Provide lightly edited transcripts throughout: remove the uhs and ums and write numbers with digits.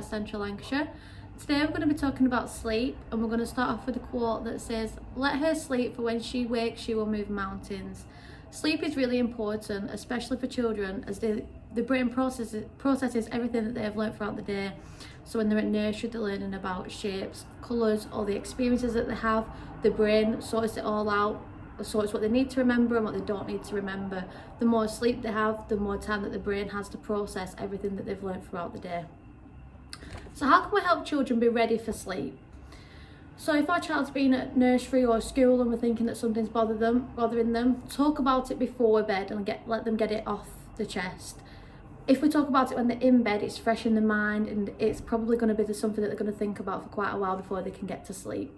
Start Central Lancashire. Today we're going to be talking about sleep, and we're going to start off with a quote that says, "Let her sleep, for when she wakes she will move mountains." Sleep is really important, especially for children, as the brain processes everything that they have learnt throughout the day. So when they're at nursery, they're learning about shapes, colours, all the experiences that they have. The brain sorts it all out, sorts what they need to remember and what they don't need to remember. The more sleep they have, the more time that the brain has to process everything that they've learnt throughout the day. So how can we help children be ready for sleep? So if our child's been at nursery or school and we're thinking that something's bothering them, talk about it before bed and let them get it off the chest. If we talk about it when they're in bed, it's fresh in their mind, and it's probably going to be something that they're going to think about for quite a while before they can get to sleep.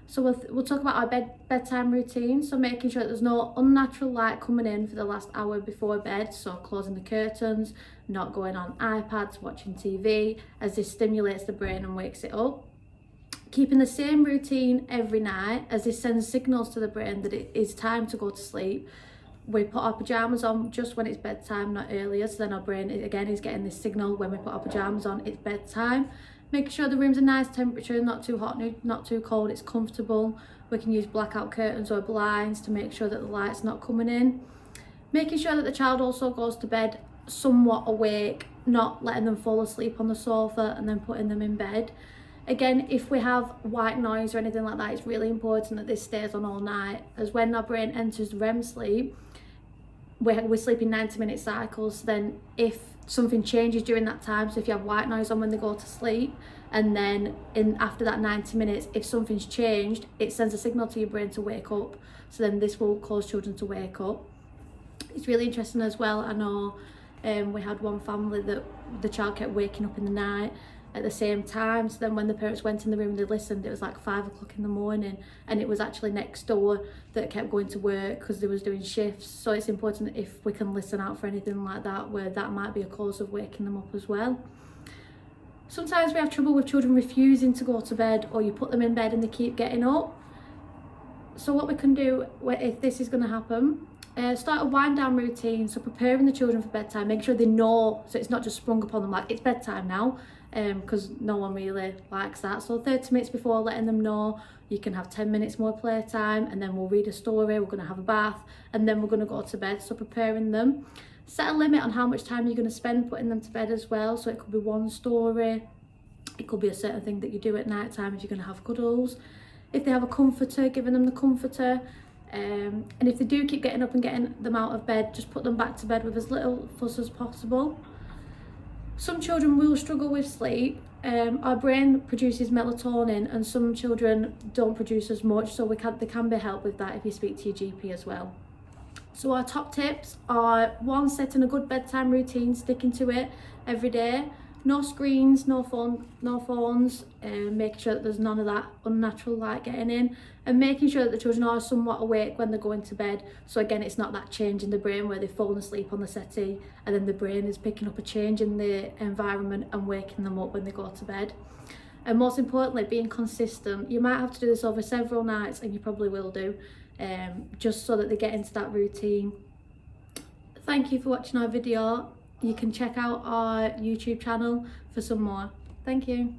So we'll talk about our bedtime routine, so making sure that there's no unnatural light coming in for the last hour before bed, so closing the curtains, not going on iPads, watching TV, as this stimulates the brain and wakes it up. Keeping the same routine every night, as this sends signals to the brain that it is time to go to sleep. We put our pyjamas on just when it's bedtime, not earlier, so then our brain again is getting this signal when we put our pyjamas on, it's bedtime. Making sure the room's a nice temperature, not too hot, not too cold, it's comfortable. We can use blackout curtains or blinds to make sure that the light's not coming in. Making sure that the child also goes to bed somewhat awake, not letting them fall asleep on the sofa and then putting them in bed. Again, if we have white noise or anything like that, it's really important that this stays on all night, as when our brain enters REM sleep, we're sleeping 90-minute cycles. Then if something changes during that time, so if you have white noise on when they go to sleep, and then after that 90 minutes, if something's changed, it sends a signal to your brain to wake up. So then this will cause children to wake up. It's really interesting as well. I know we had one family that the child kept waking up in the night at the same time, so then when the parents went in the room and they listened, it was like 5 o'clock in the morning, and it was actually next door that kept going to work because they was doing shifts. So it's important if we can listen out for anything like that, where that might be a cause of waking them up as well. Sometimes we have trouble with children refusing to go to bed, or you put them in bed and they keep getting up. So what we can do if this is going to happen, start a wind down routine, so preparing the children for bedtime, make sure they know, so it's not just sprung upon them like it's bedtime now, because no one really likes that. So 30 minutes before, letting them know you can have 10 minutes more playtime, and then we'll read a story, we're going to have a bath, and then we're going to go to bed. So preparing them. Set a limit on how much time you're going to spend putting them to bed as well, so it could be one story, it could be a certain thing that you do at night time if you're going to have cuddles. If they have a comforter, giving them the comforter. And if they do keep getting up and getting them out of bed, just put them back to bed with as little fuss as possible. Some children will struggle with sleep. Our brain produces melatonin, and some children don't produce as much, so there can be help with that if you speak to your GP as well. So our top tips are: 1, setting a good bedtime routine, sticking to it every day. No screens, no phones, making sure that there's none of that unnatural light getting in, and making sure that the children are somewhat awake when they're going to bed. So again, it's not that change in the brain where they've fallen asleep on the settee and then the brain is picking up a change in the environment and waking them up when they go to bed. And most importantly, being consistent. You might have to do this over several nights, and you probably will do, just so that they get into that routine. Thank you for watching our video. You can check out our YouTube channel for some more. Thank you.